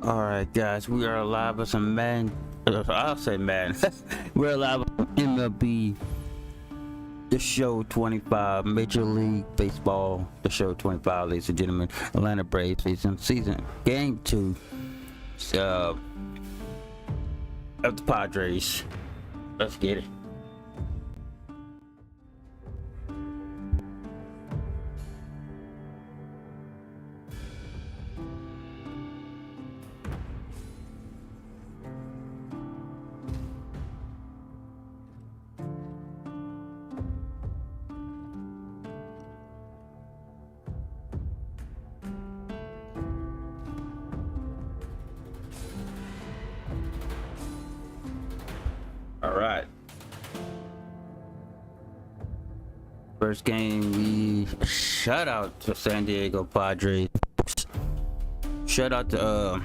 All right, guys, we are live with some man. I'll say man. We're live with MLB, the show 25, Major League Baseball, the show 25, ladies and gentlemen. Atlanta Braves season game 2 of the Padres. Let's get it. All right. First game, we shout out to San Diego Padres. Shout out to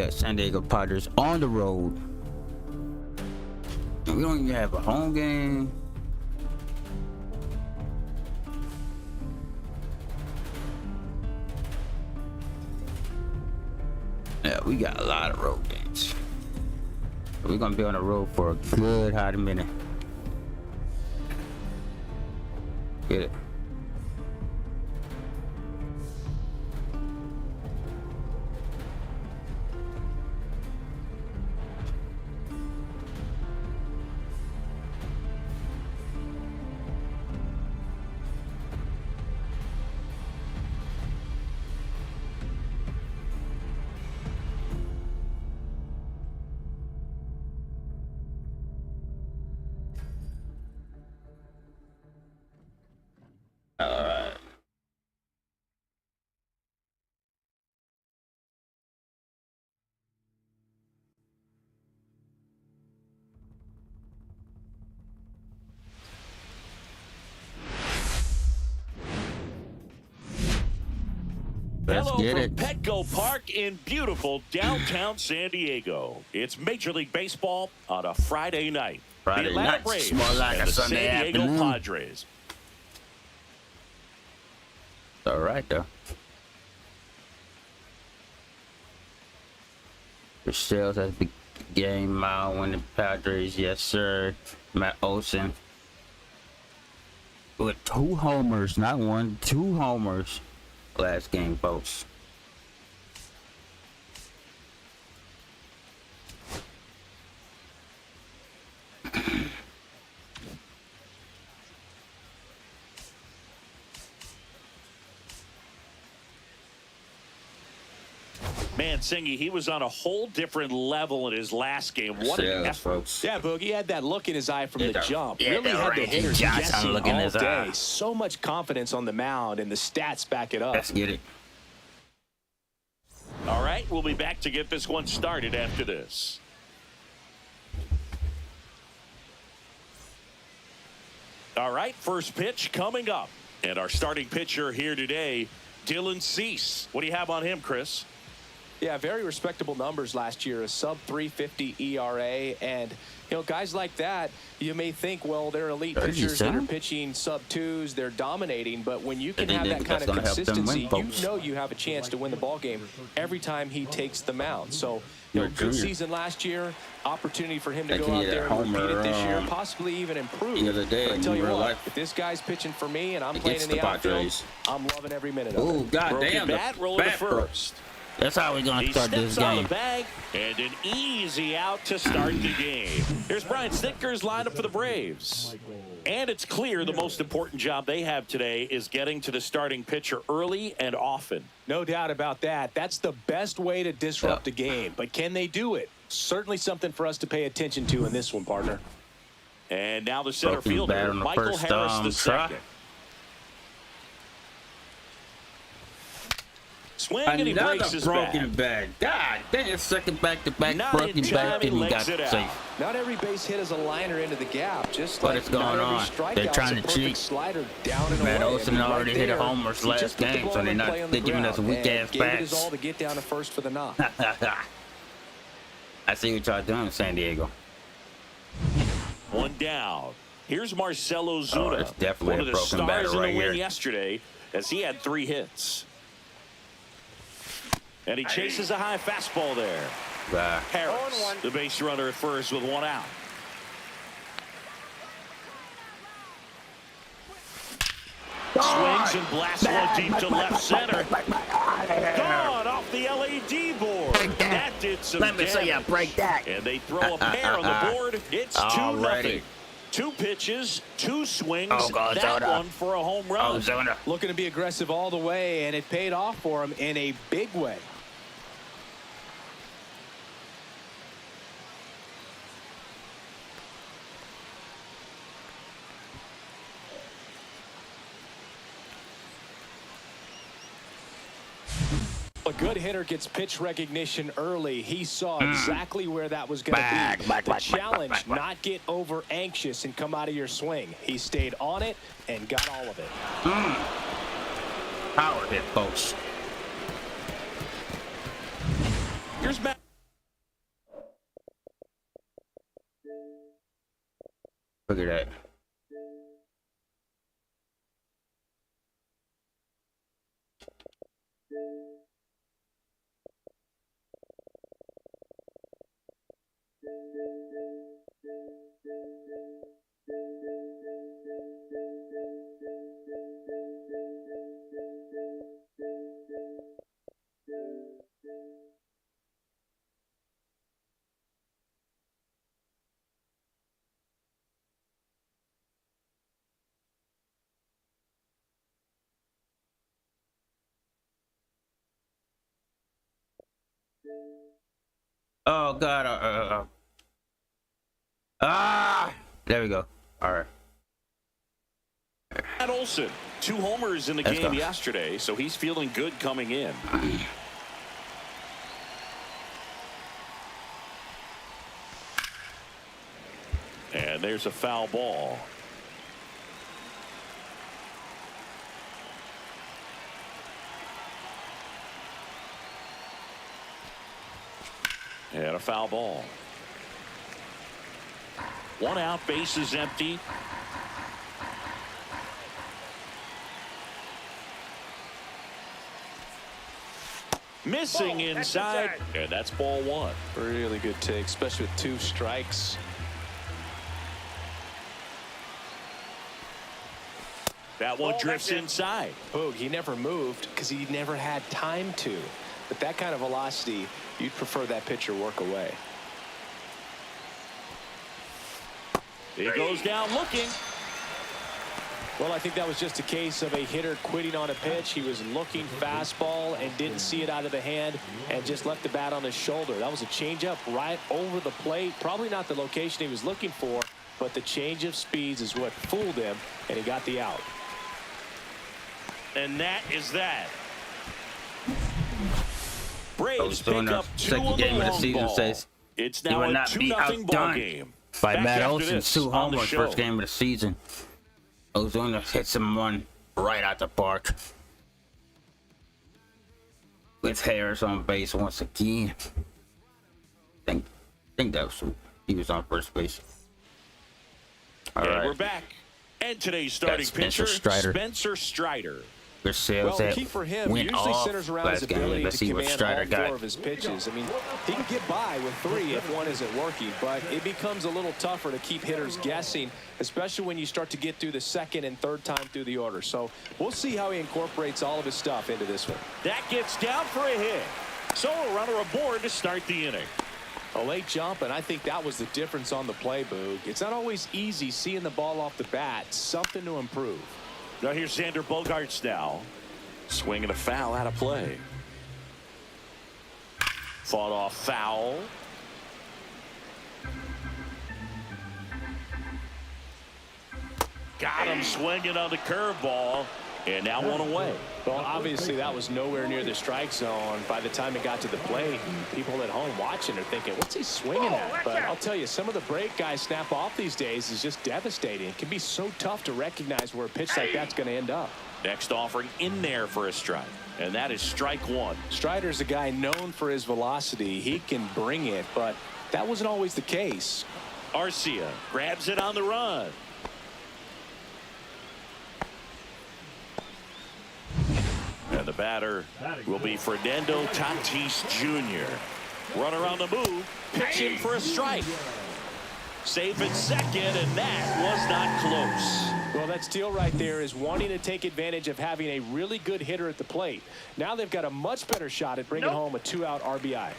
San Diego Padres on the road. We don't even have a home game. Yeah, we got a lot of road games. We're gonna be on the road for a good hot minute. Get it. Alright. Let's Hello get from it. Petco Park in beautiful downtown San Diego. It's Major League Baseball on a Friday night. Friday the Atlanta night, Braves more like and a the Sunday San Diego afternoon. Padres. All right, though. The Shells has the game mile when the Padres, yes sir. Matt Olson with 2 homers, not 1, 2 homers last game, folks. Man, Singy, he was on a whole different level in his last game. What an Shells, effort. folks. Yeah, Boogie had that look in his eye from the jump. Yeah, Really the had the Randy hitters Johnson guessing look in all his eye. day. So much confidence on the mound, and the stats back it up. Let's get it. All right, we'll be back to get this one started after this. All right, first pitch coming up. And our starting pitcher here today, Dylan Cease. What do you have on him, Chris? Yeah, very respectable numbers last year, a sub-350 ERA. And, you know, guys like that, you may think, well, they're elite pitchers that are pitching sub-2s, they're dominating. But when you can have that kind of consistency, you know you have a chance to win the ball game every time he takes the mound. So, you know, good season last year, opportunity for him to go out there and repeat it this year, possibly even improve. The other day, but I tell you what, if this guy's pitching for me and I'm playing in the outfield, I'm loving every minute of it. Oh, goddamn. Bat rolling to first. That's how we're going to start this On game. the bag, and an easy out to start the game. Here's Brian Snitker's lineup for the Braves. And it's clear the most important job they have today is getting to the starting pitcher early and often. No doubt about that. That's the best way to disrupt a game. But can they do it? Certainly something for us to pay attention to in this one, partner. And now the center fielder, Michael Harris the second. Swing and he breaks his broken bat. God damn, second back-to-back broken bat, and he got safe. Not every base hit is a liner into the gap. Just What like is going on? They're trying to cheat. Slider down and Matt away. Olson already hit a homer last game, so they're giving us weak-ass Gave it his bats. all to get down to first for the knock. I see what y'all doing in San Diego. One down. Here's Marcelo Zuna, it's definitely one of a the broken batter stars in right the win here. yesterday, as he had 3 hits. And he chases a high fastball there. Harris, the base runner at first with one out. Swings and blasts one deep to left center. Gone off the LED board. That did some damage. Let me see you break that. And they throw a pair on the board. It's 2-0. 2 pitches, 2 swings. That one for a home run. Looking to be aggressive all the way, and it paid off for him in a big way. A good hitter gets pitch recognition early. He saw exactly where that was going to be. The challenge, not get over anxious and come out of your swing. He stayed on it and got all of it. Power hit, folks. Here's Matt. Look at that. Oh God! There we go. All right. Matt Olson, 2 homers in the game yesterday, so he's feeling good coming in. And there's a foul ball. And a foul ball. 1 out, base is empty. Missing inside, and that's ball 1. Really good take, especially with 2 strikes. That one drifts inside. Boog, he never moved because he never had time to. But that kind of velocity, you'd prefer that pitcher work away. He goes down looking. Well, I think that was just a case of a hitter quitting on a pitch. He was looking fastball and didn't see it out of the hand and just left the bat on his shoulder. That was a changeup right over the plate. Probably not the location he was looking for, but the change of speeds is what fooled him, and he got the out. And that is that. Braves pick up 2 second on the game of the long season ball. says It's now a 2-0 ball game. By Back Matt after Olson, this 2 on the homers show. first game of the season. Ozuna hits him one right out the park. With Harris on base once again. I think that was he was on first base. All right. We're back. And today's starting pitcher, Spencer Strider. Well, the key for him usually centers around his ability to command all 4 of his pitches. I mean, he can get by with 3 if one isn't working, but it becomes a little tougher to keep hitters guessing, especially when you start to get through the 2nd and 3rd time through the order. So we'll see how he incorporates all of his stuff into this one. That gets down for a hit. So a runner aboard to start the inning. A late jump, and I think that was the difference on the play, Boog. It's not always easy seeing the ball off the bat. Something to improve. Now here's Xander Bogaerts now. Swinging a foul out of play. Fought off foul. Got him swinging on the curveball. And now 1 away. Well, obviously that was nowhere near the strike zone by the time it got to the plate. And people at home watching are thinking, what's he swinging at? But I'll tell you, some of the break guys snap off these days is just devastating. It can be so tough to recognize where a pitch like that's going to end up. Next offering in there for a strike. And that is strike 1. Strider's a guy known for his velocity. He can bring it, but that wasn't always the case. Arcia grabs it on the run. And the batter will be Fernando Tatis Jr. Runner on the move, pitching for a strike. Safe at second, and that was not close. Well, that steal right there is wanting to take advantage of having a really good hitter at the plate. Now they've got a much better shot at bringing home a 2-out RBI.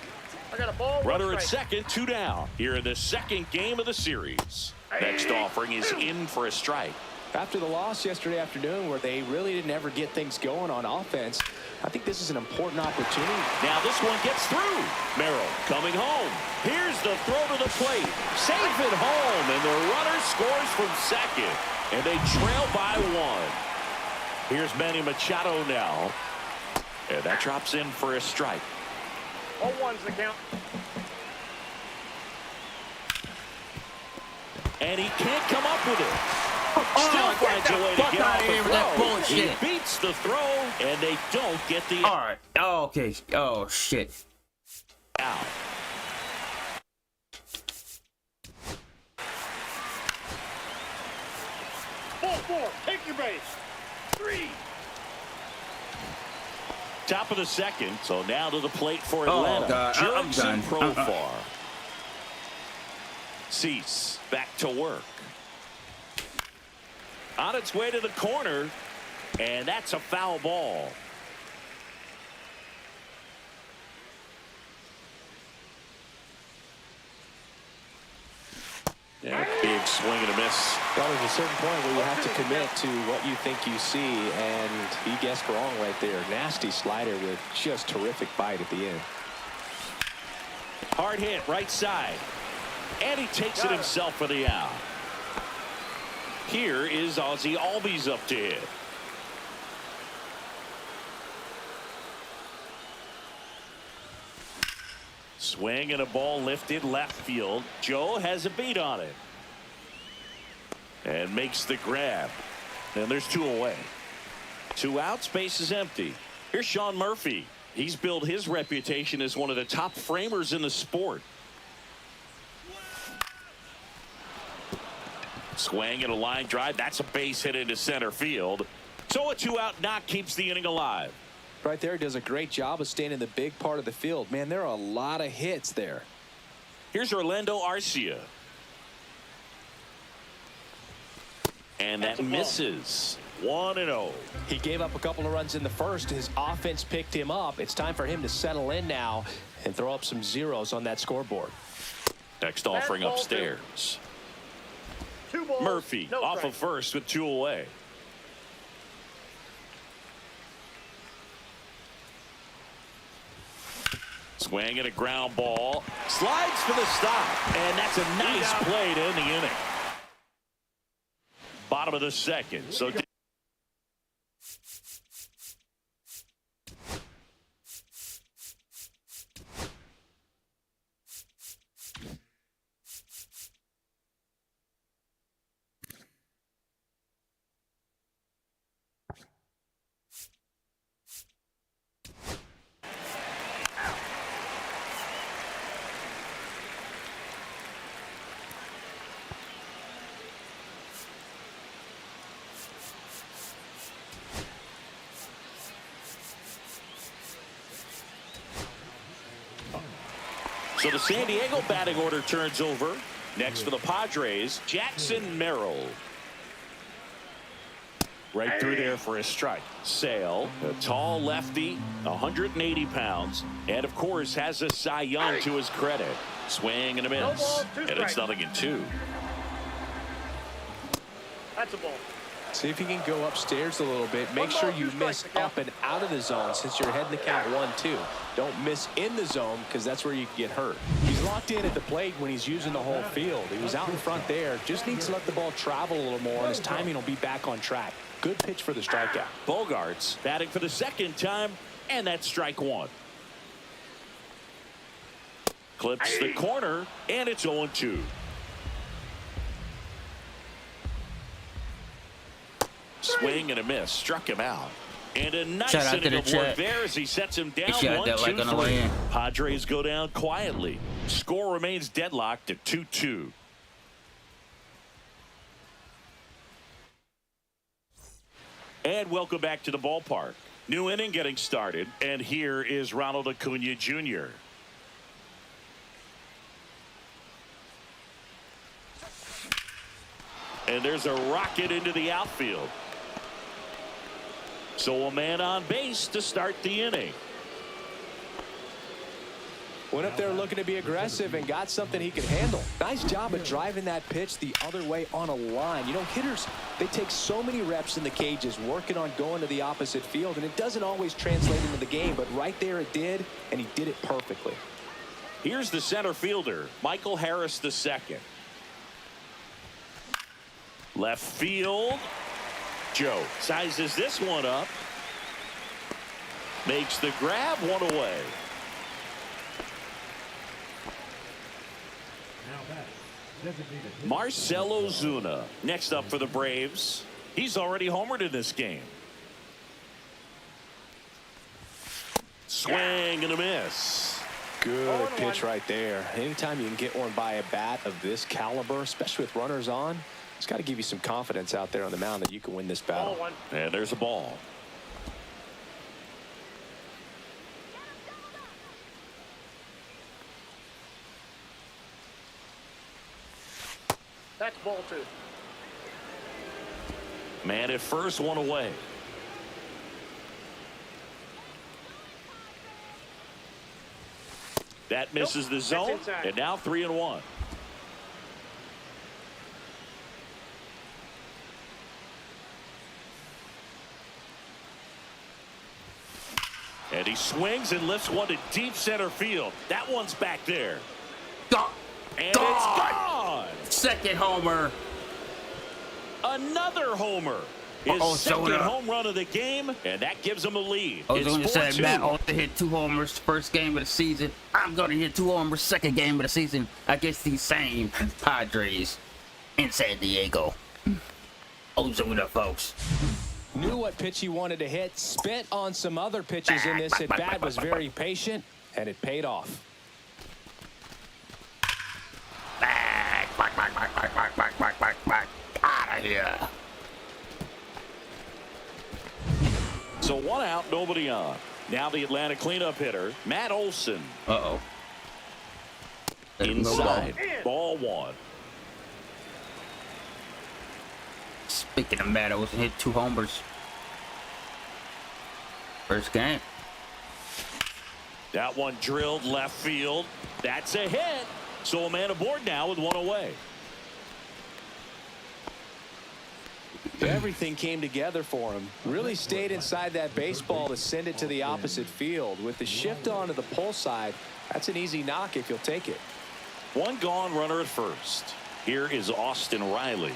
I got a ball. Runner at second, 2 down. Here in the second game of the series. Next offering is in for a strike. After the loss yesterday afternoon where they really didn't ever get things going on offense, I think this is an important opportunity. Now this one gets through. Merrill coming home. Here's the throw to the plate. Safe at home, and the runner scores from second. And they trail by 1. Here's Manny Machado now. And that drops in for a strike. 0-1's the count. And he can't come up with it. Still finds a way to get off the throw. He beats the throw, and they don't get the... All right. Oh, okay. Oh, shit. Out. Ball 4. Take your base. 3. Top of the second, so now to the plate for Atlanta. Oh, God. I'm done. Profar. Cease back to work. On its way to the corner, and that's a foul ball. Yeah, big swing and a miss. Well, there's a certain point where you have to commit to what you think you see, and he guessed wrong right there. Nasty slider with just terrific bite at the end. Hard hit, right side. And he takes it himself for the out. Here is Ozzie Albies up to hit. Swing and a ball lifted left field. Joe has a beat on it. And makes the grab. And there's 2 away. 2 outs, base is empty. Here's Sean Murphy. He's built his reputation as one of the top framers in the sport. Swing and a line drive. That's a base hit into center field. So a 2-out knock keeps the inning alive. Right there, does a great job of staying in the big part of the field. Man, there are a lot of hits there. Here's Orlando Arcia. And that misses. 1-0. He gave up a couple of runs in the first. His offense picked him up. It's time for him to settle in now and throw up some zeros on that scoreboard. Next offering upstairs. 2 balls, Murphy no off strike. of first with 2 away. Swing and a ground ball. Slides for the stop. And that's a nice play to end the inning. Bottom of the second. So the San Diego batting order turns over. Next for the Padres, Jackson Merrill. Right through there for a strike. Sale, a tall lefty, 180 pounds, and of course has a Cy Young to his credit. Swing and a miss, and it's 0-2. That's a ball. See if you can go upstairs a little bit. Make sure you miss up and out of the zone since you're heading the count 1-2. Don't miss in the zone because that's where you can get hurt. He's locked in at the plate when he's using the whole field. He was out in front there. Just needs to let the ball travel a little more, and his timing will be back on track. Good pitch for the strikeout. Bogarts batting for the second time, and that's strike 1. Clips the corner, and it's 0-2. Swing and a miss. Struck him out. And a nice inning of work there as he sets him down 1-2-3. Padres go down quietly. Score remains deadlocked at 2-2. And welcome back to the ballpark. New inning getting started, and here is Ronald Acuna Jr. And there's a rocket into the outfield. So a man on base to start the inning. Went up there looking to be aggressive and got something he could handle. Nice job of driving that pitch the other way on a line. You know, hitters, they take so many reps in the cages working on going to the opposite field, and it doesn't always translate into the game, but right there it did, and he did it perfectly. Here's the center fielder, Michael Harris II. Left field. Joe sizes this one up. Makes the grab, one away. Marcell Ozuna next up for the Braves. He's already homered in this game. Swing and a miss. Good pitch right there. Anytime you can get one by a bat of this caliber, especially with runners on, it's got to give you some confidence out there on the mound that you can win this battle. And there's a ball. That's ball 2. Man at first, one away. That misses the zone, and now 3-1. And he swings and lifts one to deep center field. That one's back there. And it's gone. Second homer. Another homer. His second home run of the game, and that gives him a lead. Ozuna said Matt Olson hit 2 homers first game of the season. I'm going to hit 2 homers second game of the season against these same Padres in San Diego. Ozuna, folks. Knew what pitch he wanted to hit, spit on some other pitches in this at bat, was very patient, and it paid off. Back. Out of here. So 1 out, nobody on. Now the Atlanta cleanup hitter, Matt Olson. Uh-oh. Inside. Ball 1. Speaking of Matt Olson, hit 2 homers. First game. That one drilled left field. That's a hit. So a man aboard now with 1 away. Everything came together for him. Really stayed inside that baseball to send it to the opposite field. With the shift onto the pull side, that's an easy knock if you'll take it. 1 gone, runner at first. Here is Austin Riley.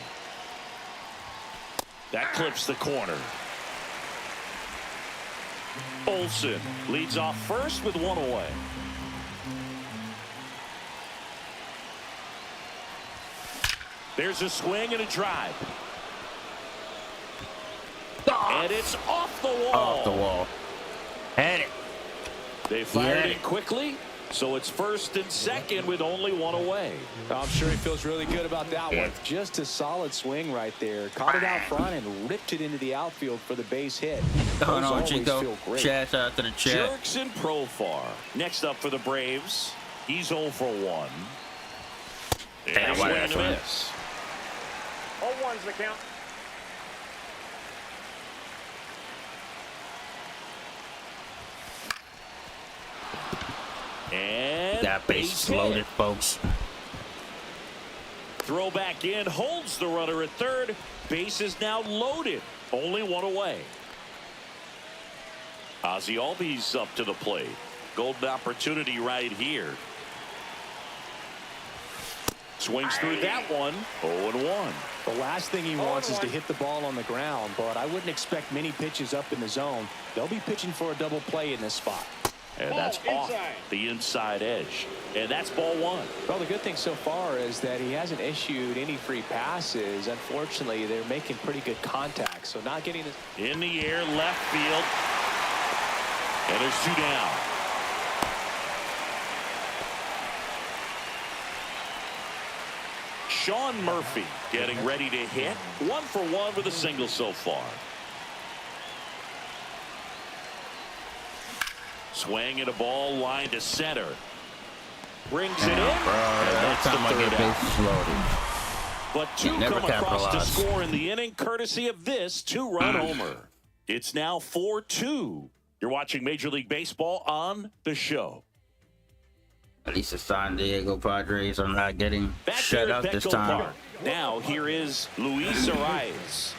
That clips the corner. Olson leads off first with 1 away. There's a swing and a drive. And it's off the wall. Off the wall. Had it. They fired it quickly, so it's first and second with only 1 away. I'm sure he feels really good about that one. Just a solid swing right there. Caught it out front and ripped it into the outfield for the base hit. Hold on, Chico. Chat out to the chat. Jurickson Profar. Next up for the Braves. He's 0 for 1. Damn, swing and a miss. 0-1's the count. And that base loaded, folks. Throw back in, holds the runner at third. Base is now loaded. Only 1 away. Ozzie Albies up to the plate. Golden opportunity right here. Swings through that one. 0-1. The last thing he wants is to hit the ball on the ground, but I wouldn't expect many pitches up in the zone. They'll be pitching for a double play in this spot. And that's off the inside edge. And that's ball 1. Well, the good thing so far is that he hasn't issued any free passes. Unfortunately, they're making pretty good contact, so not getting this. In the air, left field. And there's 2 down. Sean Murphy getting ready to hit. 1 for 1 with a single so far. Swing and a ball line to center. Brings it in. And that's the third out. But two come across to score in the inning, courtesy of this two-run homer. It's now 4-2. You're watching Major League Baseball on the show. At least the San Diego Padres are not getting shut up this time. Park. Now here is Luis Arias.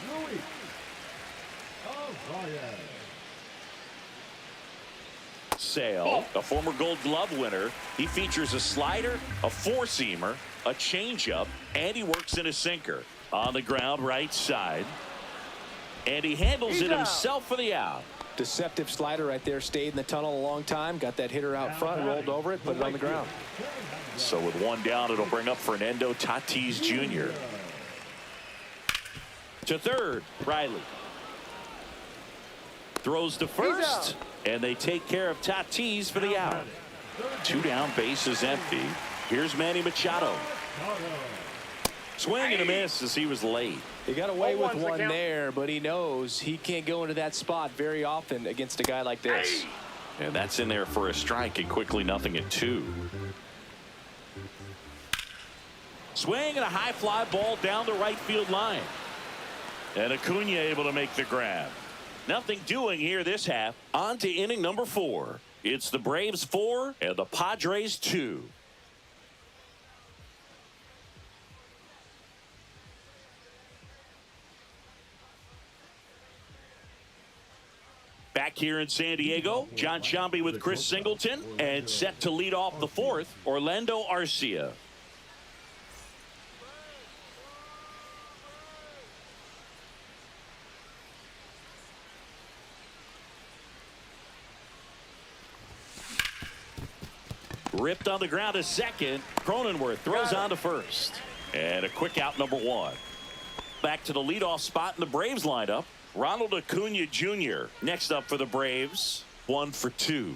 Sale, a former Gold Glove winner. He features a slider, a four-seamer, a changeup, and he works in a sinker. On the ground, right side. And he handles it himself for the out. Deceptive slider right there. Stayed in the tunnel a long time. Got that hitter out front, rolled over it, put it on the ground. So with one down, it'll bring up Fernando Tatis Jr. To third, Riley. Throws to first, and they take care of Tatis for the out. Two down, bases empty. Here's Manny Machado. Swing and a miss as he was late. He got away with one there, but he knows he can't go into that spot very often against a guy like this. And that's in there for a strike, and quickly 0-2. Swing and a high fly ball down the right field line. And Acuna able to make the grab. Nothing doing here this half. On to inning number 4. It's the Braves 4 and the Padres 2. Back here in San Diego, John Sciambi with Chris Singleton, and set to lead off the 4th, Orlando Arcia. Ripped on the ground to second. Cronenworth throws on to first. And a quick out, number 1. Back to the leadoff spot in the Braves lineup. Ronald Acuna Jr. next up for the Braves. 1 for 2.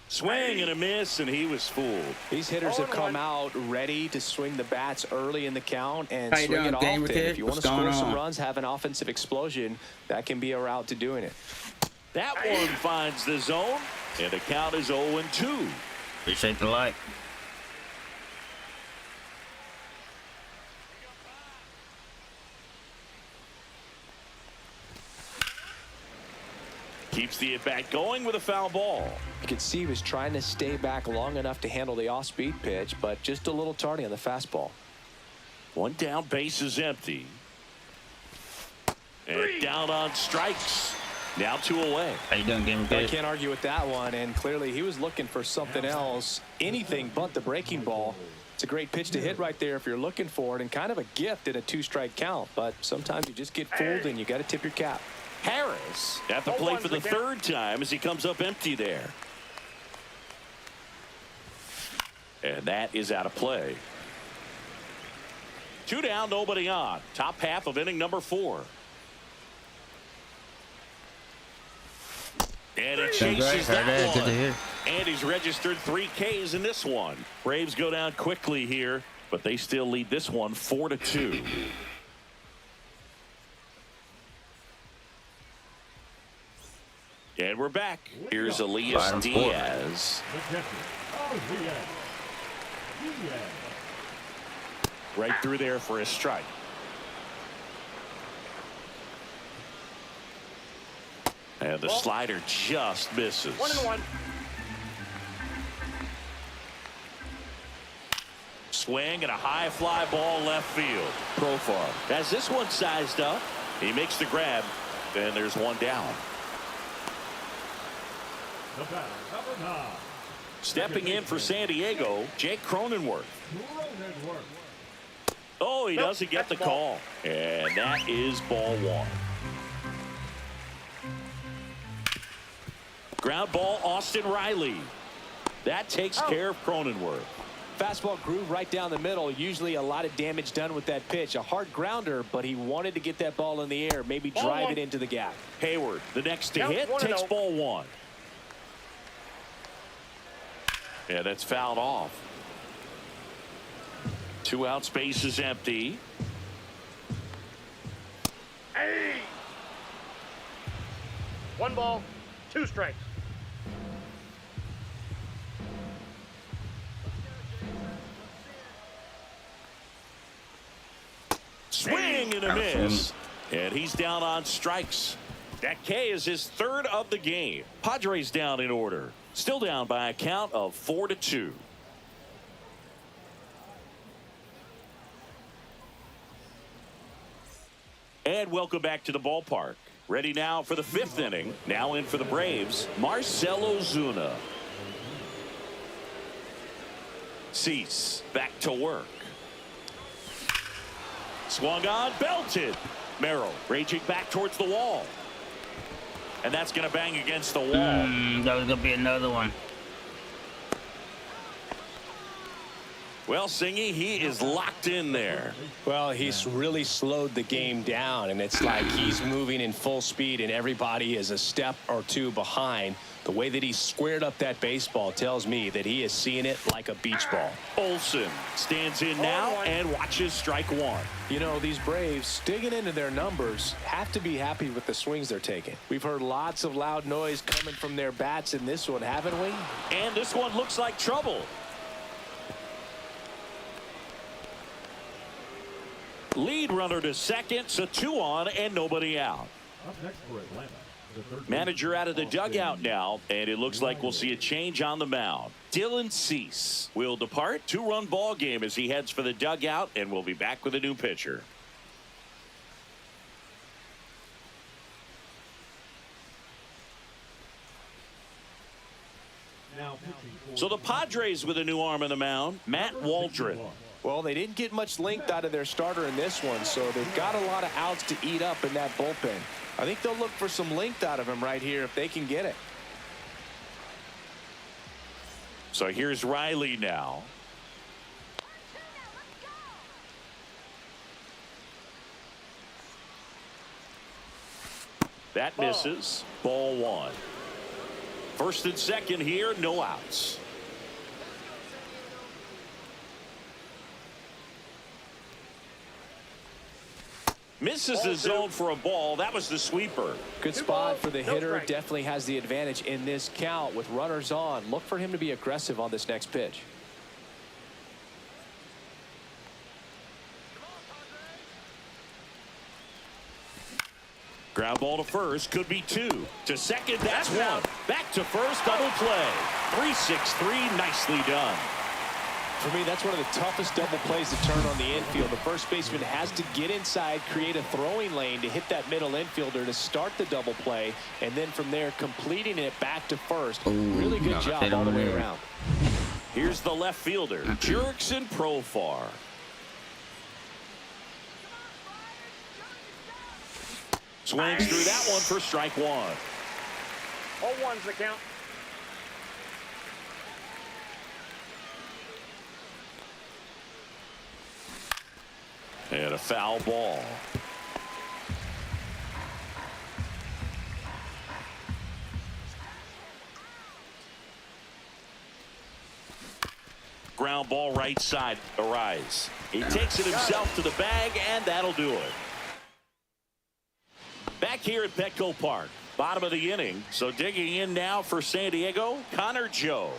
Swing and a miss, and he was fooled. These hitters have come out ready to swing the bats early in the count and swing it often. If you want to score some runs, have an offensive explosion, that can be a route to doing it. That one finds the zone, and the count is 0-2. Appreciate the like. Keeps the at-bat going with a foul ball. You could see he was trying to stay back long enough to handle the off-speed pitch, but just a little tardy on the fastball. One down, base is empty. And down on strikes. Now 2 away. How you doing, Game? I can't argue with that one, and clearly he was looking for something else, anything but the breaking ball. It's a great pitch to hit right there if you're looking for it, and kind of a gift at a 2-strike count, but sometimes you just get fooled and you got to tip your cap. Harris at the plate for the 3rd time as he comes up empty there. And that is out of play. 2 down, nobody on. Top half of inning number 4. And it chases that one. And he's registered 3 Ks in this one. Braves go down quickly here, but they still lead this one 4-2. And we're back. Here's Elias Diaz. Right through there for a strike. And the slider just misses. 1-1. Swing and a high fly ball left field. Profar has this one sized up. He makes the grab, and there's one down. Stepping in for San Diego, Jake Cronenworth. Oh, he doesn't get the call. And that is ball 1. Ground ball, Austin Riley. That takes care of Cronenworth. Fastball groove right down the middle. Usually a lot of damage done with that pitch. A hard grounder, but he wanted to get that ball in the air, maybe drive it into the gap. Hayward, the next to hit, takes ball 1. Yeah, that's fouled off. 2 out, space is empty. 1 ball, 2 strikes. Swing and a miss. And he's down on strikes. That K is his 3rd of the game. Padres down in order. Still down by a count of 4-2. And welcome back to the ballpark. Ready now for the 5th inning. Now in for the Braves, Marcell Ozuna. Cease back to work. Swung on, belted. Merrill raging back towards the wall. And that's going to bang against the wall. That was going to be another one. Well, Singy, he is locked in there. Well, he's really slowed the game down, and it's like he's moving in full speed, and everybody is a step or 2 behind. The way that he squared up that baseball tells me that he is seeing it like a beach ball. Olsen stands in now and watches strike 1. You know, these Braves, digging into their numbers, have to be happy with the swings they're taking. We've heard lots of loud noise coming from their bats in this one, haven't we? And this one looks like trouble. Lead runner to second, so 2 on and nobody out. Manager out of the dugout now, and it looks like we'll see a change on the mound. Dylan Cease will depart. 2-run ball game as he heads for the dugout, and we'll be back with a new pitcher. So the Padres with a new arm on the mound, Matt Waldron. Well, they didn't get much length out of their starter in this one, so they've got a lot of outs to eat up in that bullpen. I think they'll look for some length out of him right here if they can get it. So here's Riley now. That misses. Ball 1. 1st and 2nd here, no outs. Misses the zone for a ball. That was the sweeper. Good spot for the hitter. Definitely has the advantage in this count with runners on. Look for him to be aggressive on this next pitch. Ground ball to first, could be 2. To second, that's 1. Back to first, double play. 3-6-3, nicely done. For me, that's one of the toughest double plays to turn on the infield. The first baseman has to get inside, create a throwing lane to hit that middle infielder to start the double play, and then from there completing it back to first. Really good job all the way around. Here's the left fielder, Jurickson Profar. Swings through that one for strike 1. 0-1's the count. And a foul ball. Ground ball right side. Arise. He takes it himself to the bag, and that'll do it. Back here at Petco Park. Bottom of the inning. So digging in now for San Diego, Connor Joe.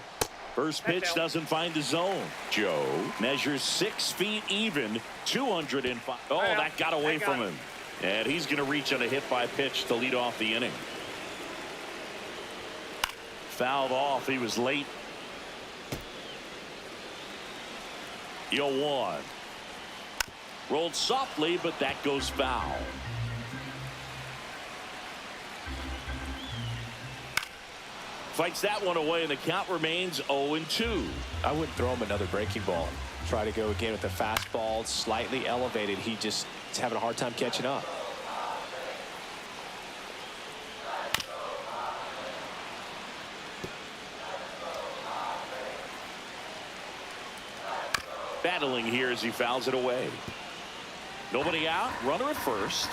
First pitch doesn't find the zone. Joe measures 6 feet even, 205. Oh, that got away from him. And he's going to reach on a hit by pitch to lead off the inning. Fouled off. He was late. 0-1. Rolled softly, but that goes foul. Fights that one away, and the count remains 0-2. I wouldn't throw him another breaking ball. Try to go again with the fastball, slightly elevated. He just is having a hard time catching up. Battling here as he fouls it away. Nobody out. Runner at first.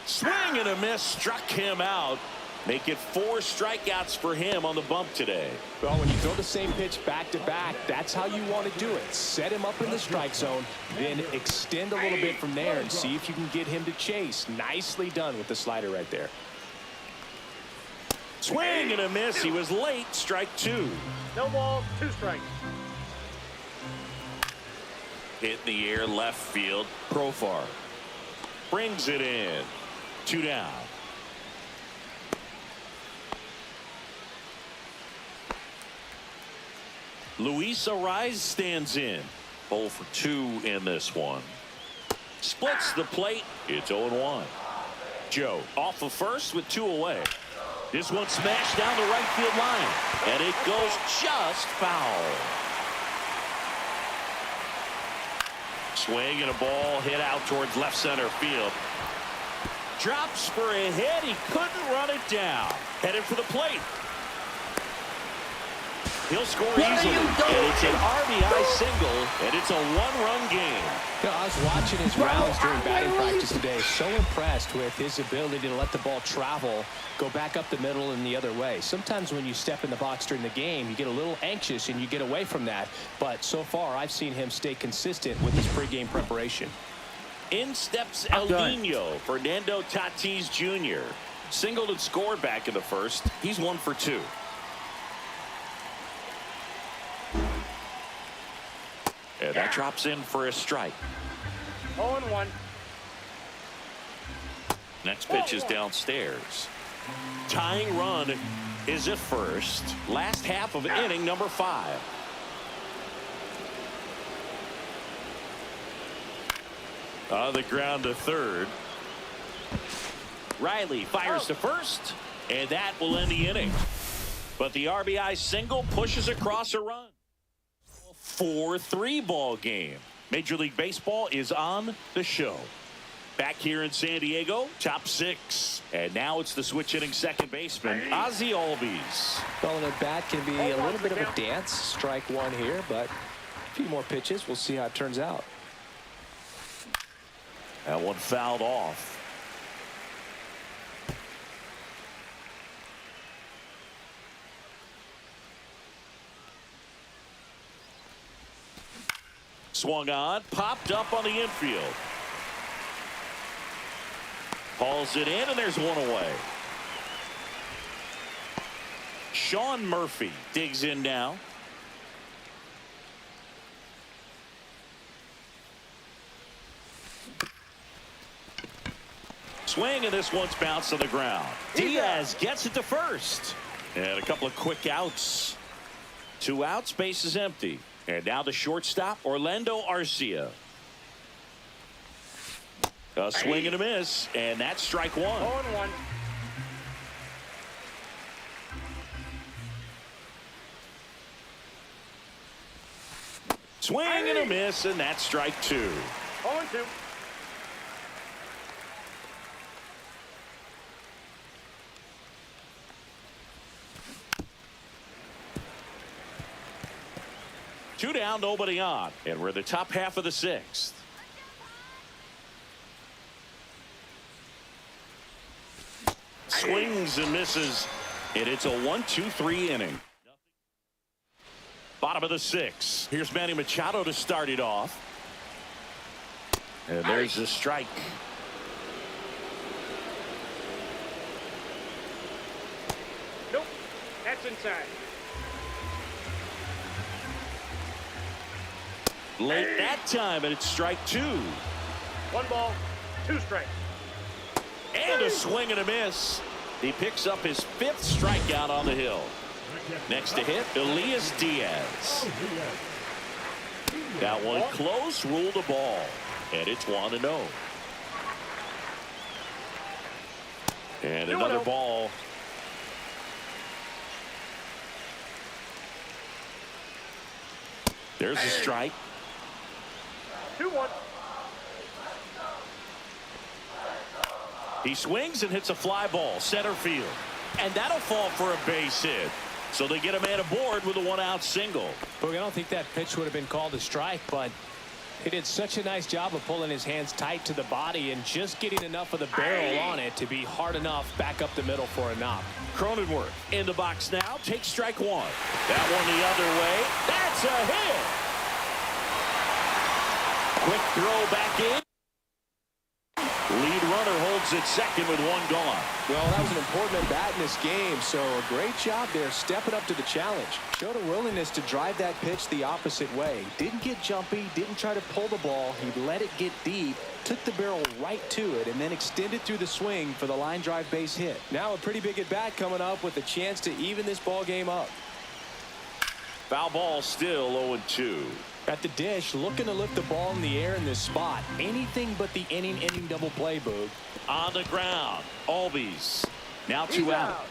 Swing and a miss. Struck him out. Make it 4 strikeouts for him on the bump today. Well, when you throw the same pitch back to back, that's how you want to do it. Set him up in the strike zone, then extend a little bit from there and see if you can get him to chase. Nicely done with the slider right there. Swing and a miss. He was late. Strike two. No ball, 2 strikes. Hit in the air left field. Profar brings it in. 2 down. Luis Ariz stands in. 0 for 2 in this one. Splits the plate. It's 0-1. Joe off of first with 2 away. This one smashed down the right field line, and it goes just foul. Swing and a ball hit out towards left center field. Drops for a hit. He couldn't run it down. Headed for the plate. He'll score easily, and it's an RBI single, and it's a 1-run game. You know, I was watching his rounds during batting practice today. So impressed with his ability to let the ball travel, go back up the middle and the other way. Sometimes when you step in the box during the game, you get a little anxious and you get away from that. But so far, I've seen him stay consistent with his pregame preparation. In steps El Nino, Fernando Tatis Jr. Singled and scored back in the first. He's 1 for 2. And that drops in for a strike. 0-1. Next pitch is downstairs. Tying run is at first. Last half of inning number 5. On the ground to third. Riley fires to first, and that will end the inning. But the RBI single pushes across a run. 4-3 ball game. Major League Baseball is on the show. Back here in San Diego, top 6. And now it's the switch hitting second baseman, Ozzie Albies. Well, an at-bat can be a little bit of a dance. Strike 1 here, but a few more pitches. We'll see how it turns out. That one fouled off. Swung on, popped up on the infield. Hauls it in, and there's 1 away. Sean Murphy digs in now. Swing, and this one's bounced to the ground. Diaz gets it to first. And a couple of quick outs. 2 outs, base is empty. And now the shortstop, Orlando Arcia. A swing and a miss, and that's strike 1. 0-1. Swing and a miss, and that's strike 2. 0-2. Two down, nobody on, and we're in the top half of the 6th. Swings and misses, and it's a 1-2-3 inning. Bottom of the 6th. Here's Manny Machado to start it off. And there's the strike. Nope. That's inside. Late that time, and it's strike 2. 1 ball, 2 strikes. And a swing and a miss. He picks up his 5th strikeout on the hill. Next to hit, Elias Diaz. That one close, ruled a ball. And it's 1-0. And another ball. There's a strike. 2-1. He swings and hits a fly ball center field, and that'll fall for a base hit. So they get a man aboard with a 1-out single. But I don't think that pitch would have been called a strike, but he did such a nice job of pulling his hands tight to the body and just getting enough of the barrel on it to be hard enough back up the middle for a knock. Cronenworth in the box now, takes strike 1. That one the other way. That's a hit. Quick throw back in. Lead runner holds Braves at second with one gone. Well, that was an important at-bat in this game, so a great job there stepping up to the challenge. Showed a willingness to drive that pitch the opposite way. Didn't get jumpy, didn't try to pull the ball. He let it get deep, took the barrel right to it, and then extended through the swing for the line drive base hit. Now a pretty big at-bat coming up with a chance to even this ball game up. Foul ball still 0-2. At the dish, looking to lift the ball in the air in this spot. Anything but the inning double play, Boog. On the ground, Albies. Now 2 out.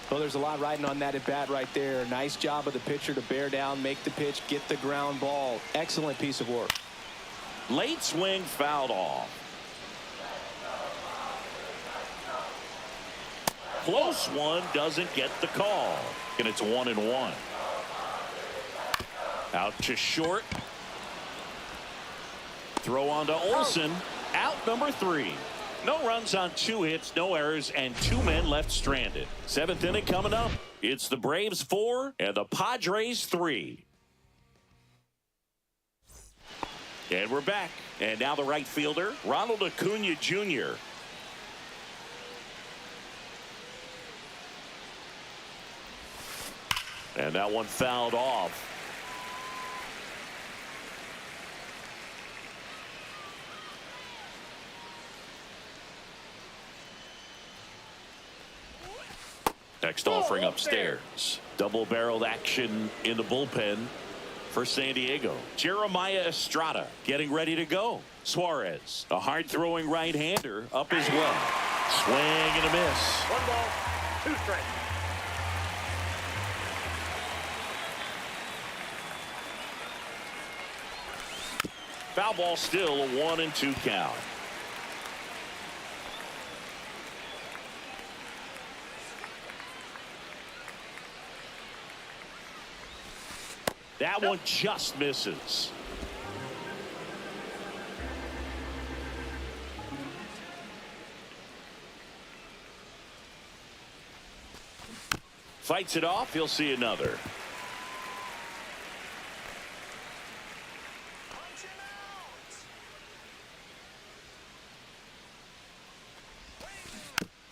Well, there's a lot riding on that at bat right there. Nice job of the pitcher to bear down, make the pitch, get the ground ball. Excellent piece of work. Late swing fouled off. Close one, doesn't get the call. And it's 1-1. Out to short. Throw on to Olsen. Out number 3. No runs on 2 hits, no errors, and 2 men left stranded. 7th inning coming up. It's the Braves 4 and the Padres 3. And we're back. And now the right fielder, Ronald Acuna Jr. And that one fouled off. Next offering upstairs. Double-barreled action in the bullpen for San Diego. Jeremiah Estrada getting ready to go. Suarez, a hard-throwing right-hander, up as well. Swing and a miss. 1 ball, 2 strikes. Foul ball still a 1-2 count. That one just misses. Fights it off. He'll see another.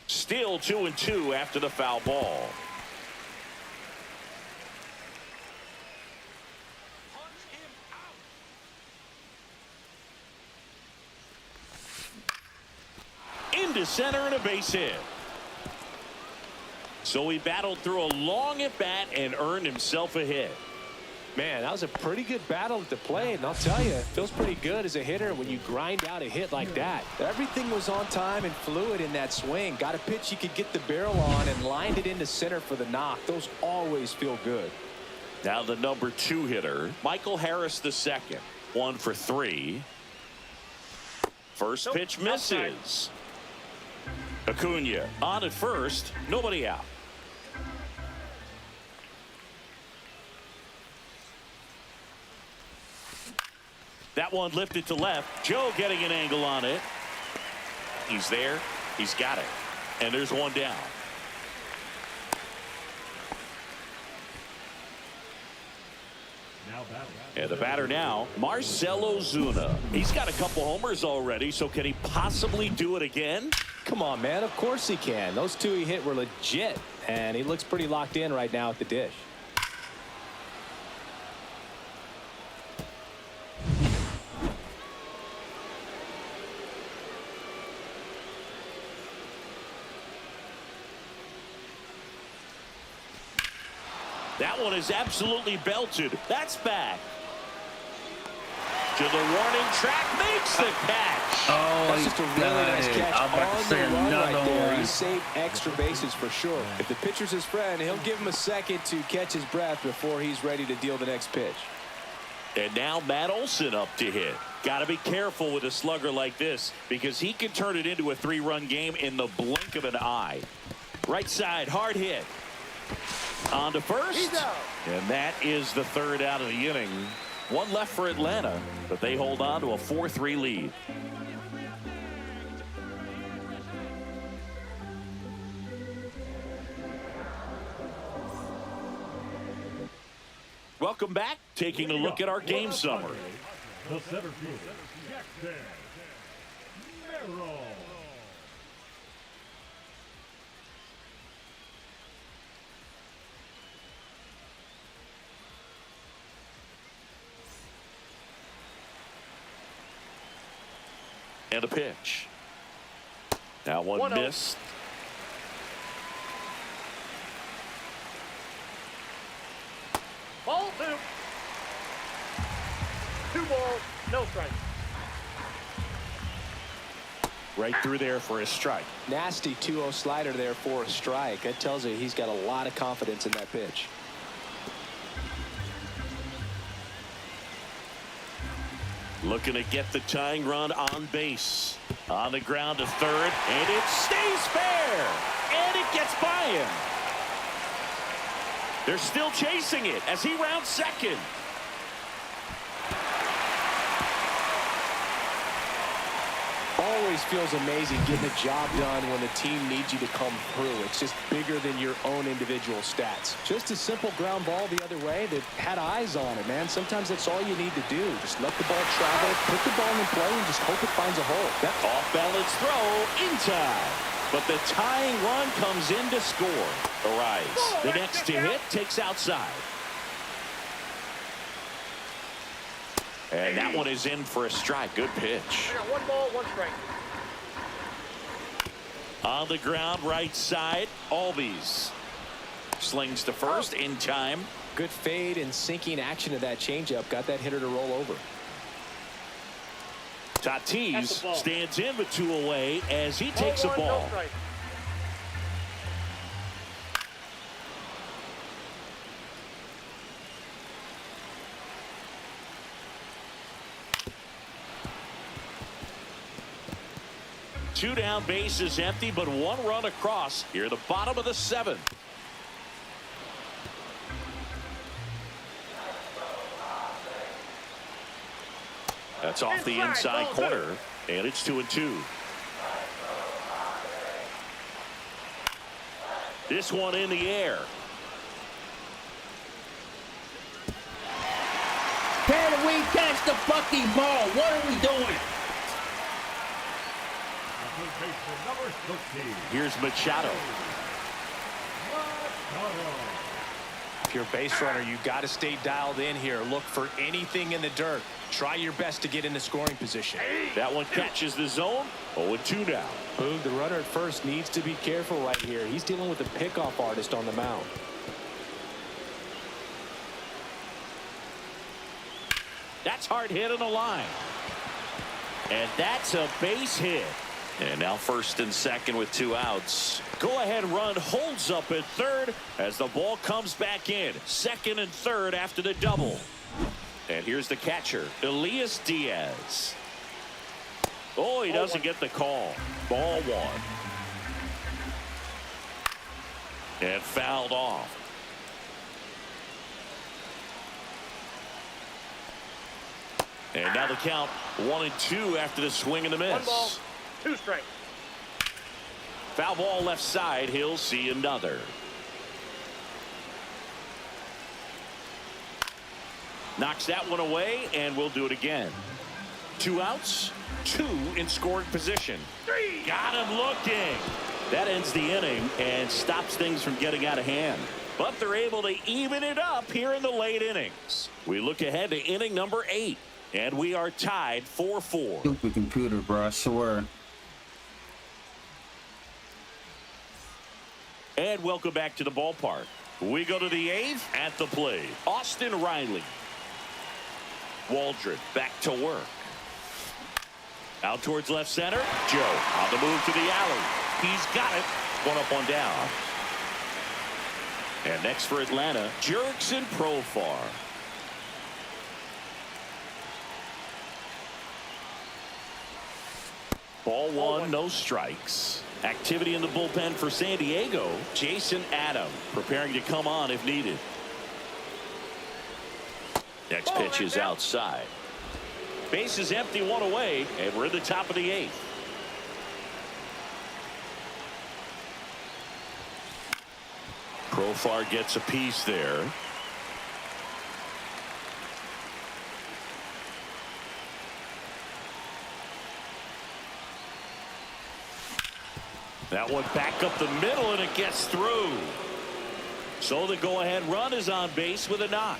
Still 2-2 after the foul ball. Into center and a base hit. So he battled through a long at bat and earned himself a hit. Man, that was a pretty good battle at the plate, and I'll tell you, it feels pretty good as a hitter when you grind out a hit like that. Everything was on time and fluid in that swing. Got a pitch you could get the barrel on and lined it into center for the knock. Those always feel good. Now the number 2 hitter, Michael Harris II. 1 for 3. First pitch misses. Acuna on at first, nobody out. That one lifted to left. Joe getting an angle on it. He's there. He's got it. And there's one down. And the batter now, Marcell Ozuna. He's got a couple homers already, so can he possibly do it again? Come on, man. Of course he can. Those 2 he hit were legit, and he looks pretty locked in right now at the dish. That one is absolutely belted. That's back. To the warning track, makes the catch. Oh, That's just a really nice catch I'm about to on say the run right another there. one. He saved extra bases for sure. If the pitcher's his friend, he'll give him a second to catch his breath before he's ready to deal the next pitch. And now Matt Olson up to hit. Got to be careful with a slugger like this because he can turn it into a 3-run game in the blink of an eye. Right side, hard hit. On to first. And that is the 3rd out of the inning. 1 left for Atlanta, but they hold on to a 4-3 lead. Welcome back. Taking a look at our game summary. And a pitch. That one 1-0. missed. Ball 2. 2 balls, no strikes. Right through there for a strike. Nasty 2-0 slider there for a strike. That tells you he's got a lot of confidence in that pitch. Looking to get the tying run on base. On the ground to third, and it stays fair. And it gets by him. They're still chasing it as he rounds second. Always feels amazing getting the job done when the team needs you to come through. It's just bigger than your own individual stats. Just a simple ground ball the other way that had eyes on it, man. Sometimes that's all you need to do. Just let the ball travel, put the ball in play, and just hope it finds a hole. That off-balance throw in time. But the tying run comes in to score. Arise. The next to hit takes outside. And that one is in for a strike. Good pitch. I got 1 ball, 1 strike. On the ground, right side, Albies. Slings to first in time. Good fade and sinking action of that changeup. Got that hitter to roll over. Tatis stands in with 2 away as he takes a Ball 1, ball. no strike. Two down, base is empty, but 1 run across here, the bottom of the 7th. That's off the inside corner, and it's 2-2. This one in the air. Can we catch the fucking ball? What are we doing? Here's Machado. If you're a base runner, you got to stay dialed in here. Look for anything in the dirt. Try your best to get in the scoring position. That one catches the zone. 0-2 now. Boog, the runner at first needs to be careful right here. He's dealing with a pickoff artist on the mound. That's hard hit on the line. And that's a base hit. And now first and second with 2 outs. Go ahead run holds up at third as the ball comes back in. Second and third after the double. And here's the catcher, Elias Diaz. Oh, he doesn't get the call. Ball 1. And fouled off. And now the count 1-2 after the swing and the miss. 1 ball, 2 strikes. Foul ball left side. He'll see another. Knocks that one away, and we'll do it again. 2 outs, 2 in scoring position. 3. Got him looking. That ends the inning and stops things from getting out of hand. But they're able to even it up here in the late innings. We look ahead to inning number 8. And we are tied 4-4. Stupid computer, bro, I swear. And welcome back to the ballpark. We go to the 8th at the plate. Austin Riley. Waldron back to work. Out towards left center. Joe on the move to the alley. He's got it. 1 up, 1 down. And next for Atlanta, Jurickson Profar. Ball 1, no strikes. Activity in the bullpen for San Diego. Jason Adam preparing to come on if needed. Next pitch is outside. Base is empty, 1 away, and we're in the top of the 8th. Profar gets a piece there. That one back up the middle, and it gets through. So the go-ahead run is on base with a knock.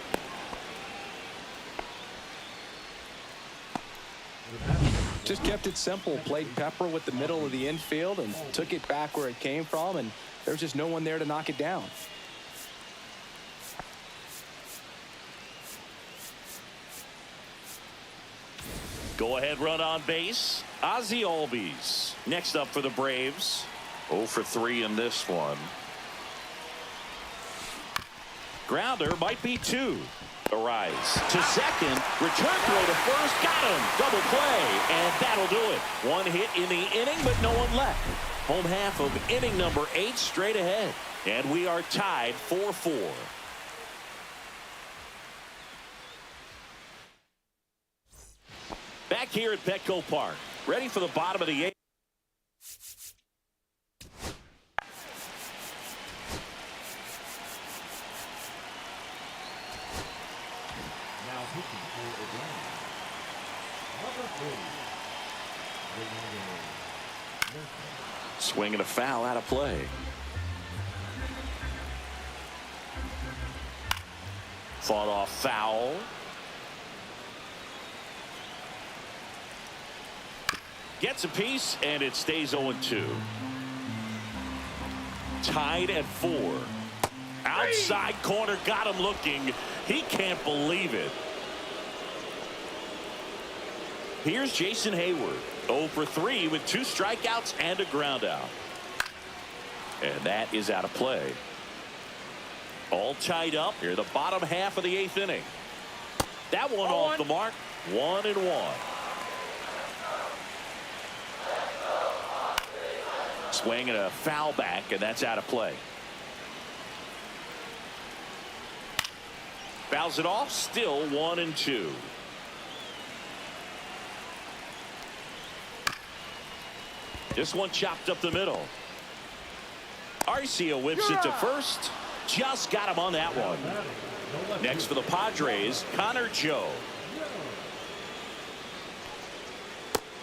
Just kept it simple. Played pepper with the middle of the infield and took it back where it came from, and there's just no one there to knock it down. Go-ahead run on base. Ozzie Albies next up for the Braves. 0 for 3 in this one. Grounder might be 2. A rise to second. Return throw to first. Got him. Double play. And that'll do it. One hit in the inning, but no one left. Home half of inning number 8 straight ahead. And we are tied 4-4. Back here at Petco Park. Ready for the bottom of the 8th. Swinging a foul out of play. Fought off foul. Gets a piece, and it stays 0-2. Tied at 4. Outside corner, got him looking. He can't believe it. Here's Jason Hayward. 0 for 3 with 2 strikeouts and a ground out. And that is out of play. All tied up here, the bottom half of the 8th inning. That one off the mark. 1-1. Swing and a foul back, and that's out of play. Fouls it off, still 1-2. This one chopped up the middle. Arcia whips it to first. Just got him on that one. Next for the Padres, Connor Joe.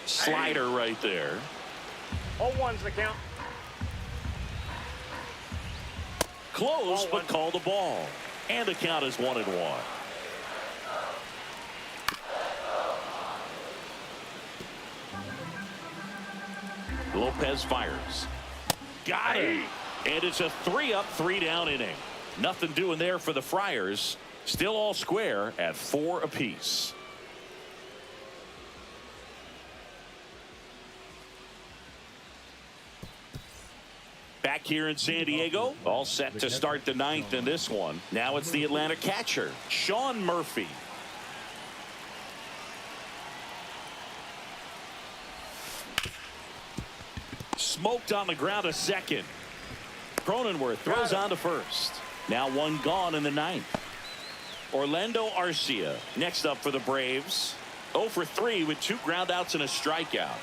Slider right there. 0-1's the count. Close, but called the ball. And the count is 1-1. Lopez fires. Got it. And it's a 3-up, 3-down inning. Nothing doing there for the Friars. Still all square at 4 apiece. Back here in San Diego, all set to start the 9th in this one. Now it's the Atlanta catcher, Sean Murphy. Smoked on the ground to second. Cronenworth throws on to first. Now one gone in the 9th. Orlando Arcia next up for the Braves. 0 for 3 with 2 groundouts and a strikeout.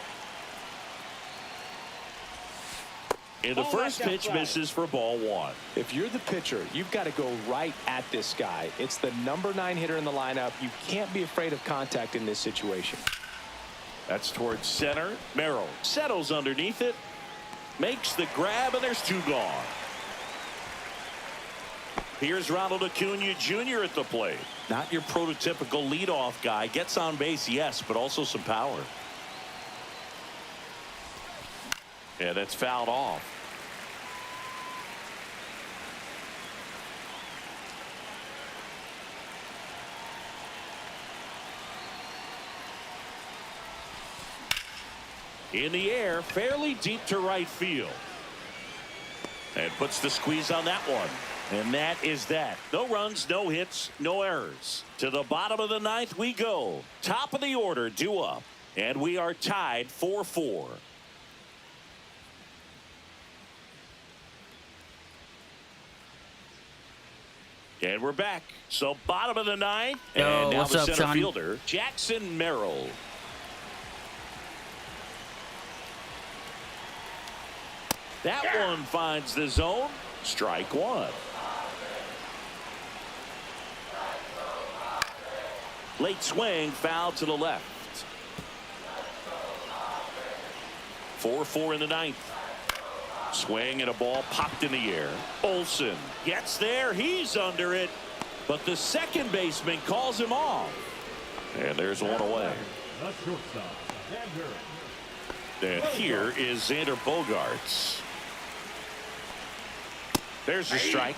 And the first pitch misses for ball 1. If you're the pitcher, you've got to go right at this guy. It's the number 9 hitter in the lineup. You can't be afraid of contact in this situation. That's towards center. Merrill settles underneath it. Makes the grab, and there's 2 gone. Here's Ronald Acuna Jr. at the plate. Not your prototypical leadoff guy. Gets on base, yes, but also some power. Yeah, that's fouled off. In the air, fairly deep to right field. And puts the squeeze on that one. And that is that. No runs, no hits, no errors. To the bottom of the 9th we go. Top of the order due up. And we are tied 4-4. And we're back. So bottom of the 9th. And now the center fielder, Jackson Merrill. That one finds the zone. Strike 1. Late swing, foul to the left. 4-4 in the 9th. Swing and a ball popped in the air. Olsen gets there. He's under it. But the second baseman calls him off. And there's one away. And here is Xander Bogaerts. There's the strike.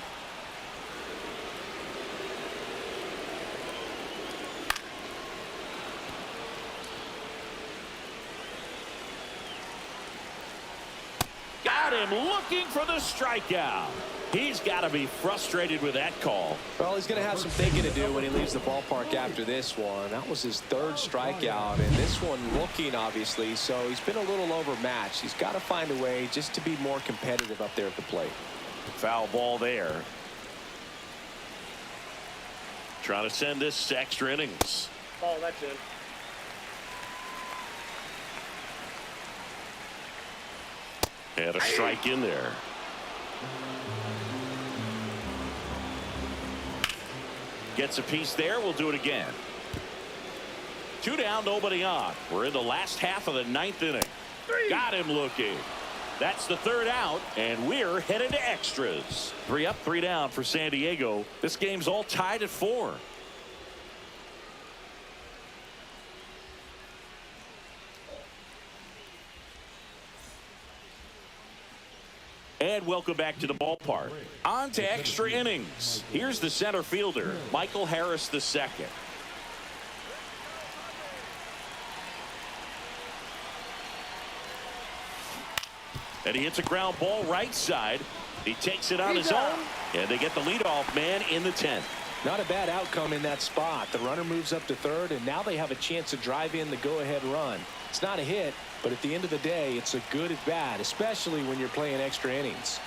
Got him looking for the strikeout. He's got to be frustrated with that call. Well, he's going to have some thinking to do when he leaves the ballpark after this one. That was his third strikeout, and this one looking, obviously, so he's been a little overmatched. He's got to find a way just to be more competitive up there at the plate. Foul ball there. Trying to send this to extra innings. Oh, that's it. And a strike in there. Gets a piece there. We'll do it again. 2 down, nobody on. We're in the last half of the 9th inning. Got him looking. That's the 3rd out, and we're headed to extras. 3 up, 3 down for San Diego. This game's all tied at 4. And welcome back to the ballpark. On to extra innings. Here's the center fielder, Michael Harris II. And he hits a ground ball right side. He takes it on his own, and they get the leadoff man in the 10th. Not a bad outcome in that spot. The runner moves up to third, and now they have a chance to drive in the go-ahead run. It's not a hit, but at the end of the day, it's a good at bat, especially when you're playing extra innings.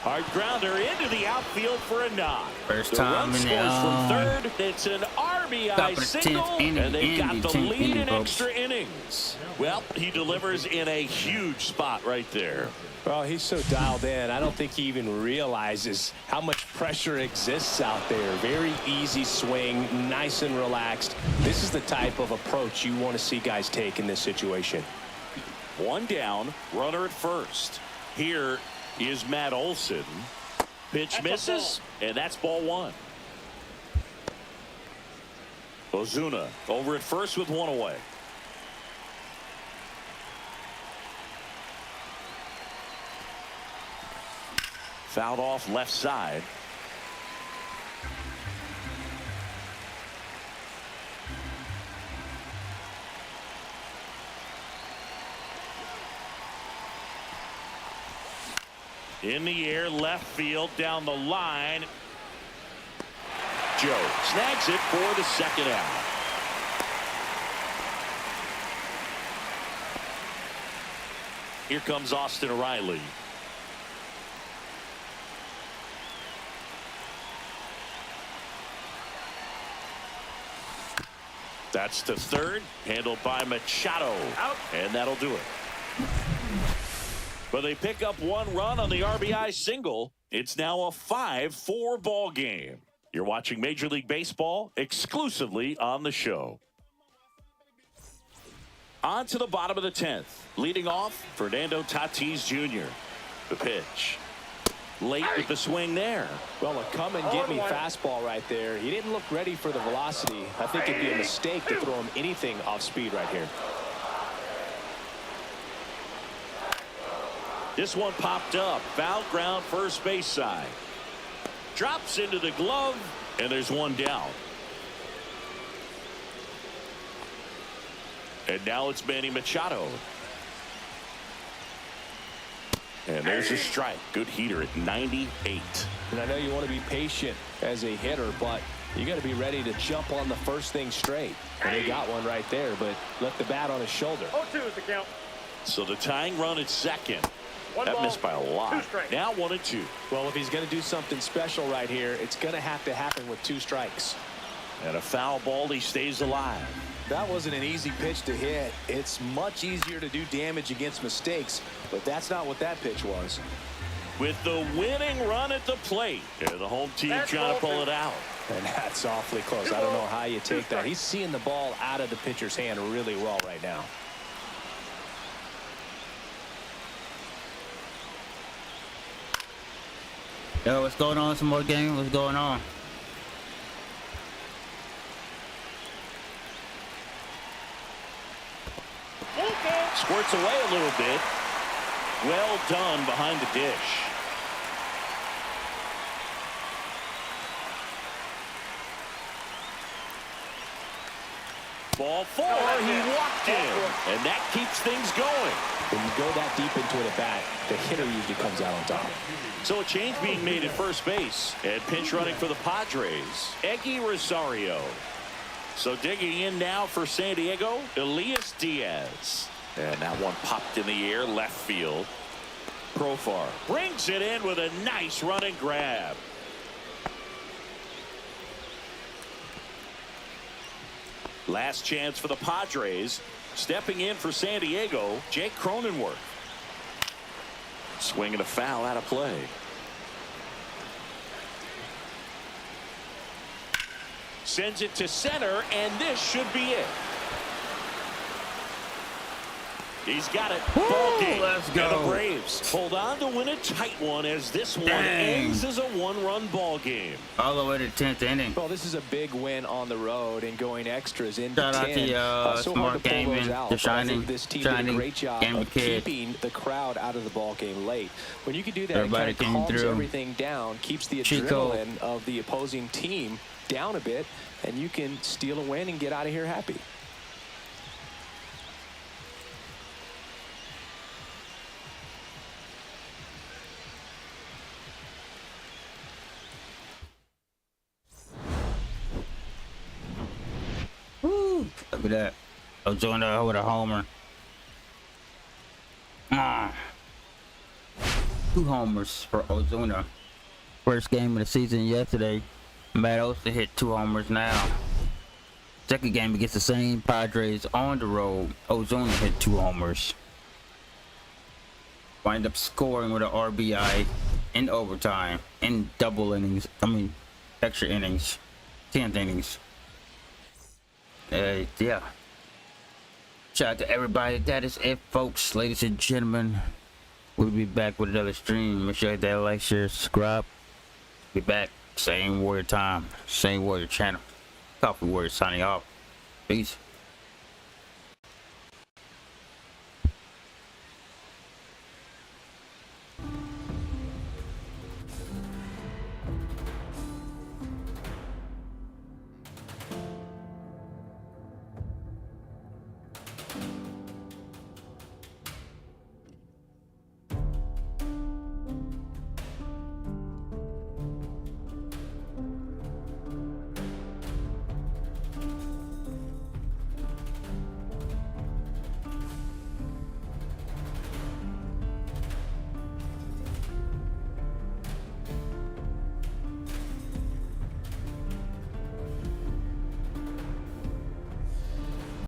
Hard grounder into the outfield for a nod. First the time run in scores from the third. It's an RBI top of the single, 10th inning, and they've got the lead in folks. extra innings. Well, he delivers in a huge spot right there. Well, he's so dialed in. I don't think he even realizes how much pressure exists out there. Very easy swing, nice and relaxed. This is the type of approach you want to see guys take in this situation. 1 down, runner at first. Here is Matt Olson. Pitch misses, and that's ball 1. Ozuna over at first with 1 away. Fouled off left side. In the air, left field, down the line. Joe snags it for the 2nd out. Here comes Austin Riley. That's to third, handled by Machado. Out. And that'll do it. But they pick up 1 run on the RBI single. It's now a 5-4 ball game. You're watching Major League Baseball exclusively on the show. On to the bottom of the 10th. Leading off, Fernando Tatis Jr. The pitch. Late with the swing there. Well, a come-and-get-me fastball right there. He didn't look ready for the velocity. I think it'd be a mistake to throw him anything off speed right here. This one popped up. Foul ground first base side. Drops into the glove, and there's 1 down. And now it's Manny Machado. And there's a strike. Good heater at 98. And I know you want to be patient as a hitter, but you got to be ready to jump on the first thing straight. And he got one right there, but left the bat on his shoulder. 0-2 is the count. So the tying run at second. 1 That ball, missed by a 2 lot. strikes. Now 1-2. Well, if he's going to do something special right here, it's going to have to happen with 2 strikes. And a foul ball. He stays alive. That wasn't an easy pitch to hit. It's much easier to do damage against mistakes, but that's not what that pitch was. With the winning run at the plate. And the home team That's trying to pull it out. And that's awfully close. I don't know how you take that. He's seeing the ball out of the pitcher's hand really well right now. Yo, what's going on? Some more game? What's going on? Squirts away a little bit. Well done behind the dish. Ball four, he walked in, and that keeps things going. When you go that deep into it at bat, the hitter usually comes out on top. So a change being made at first base, and pinch running for the Padres, Eggy Rosario. So digging in now for San Diego, Elias Diaz. And that one popped in the air, left field. Profar brings it in with a nice running grab. Last chance for the Padres. Stepping in for San Diego, Jake Cronenworth. Swinging a foul out of play. Sends it to center, and this should be it. He's got it. Ball game. Let's go. And the Braves hold on to win a tight one as this one ends as a one-run ball game. All the way to 10th inning. Well, this is a big win on the road and going extras into Shout out 10. to So Smart hard to pull Gaming, those out, the but I think Shining, this team did a Shining great job Gaming of Kid. keeping the crowd out of the ball game late. When you can do that, Everybody it kind came of calms through. everything down, keeps the Chico. adrenaline of the opposing team down a bit, and you can steal a win and get out of here happy. Woo! Look at that. Ozuna with a homer. 2 homers for Ozuna. First game of the season yesterday. Matt Olson hit 2 homers now. Second game against the same Padres on the road. Ozuna hit 2 homers. Wind up scoring with an RBI in overtime, in double innings. I mean, extra innings. 10th innings. Yeah. Shout out to everybody. That is it, folks. Ladies and gentlemen, we'll be back with another stream. Make sure you hit that like, share, subscribe. Be back. Same warrior time. Same warrior channel. Coffee Warrior signing off. Peace.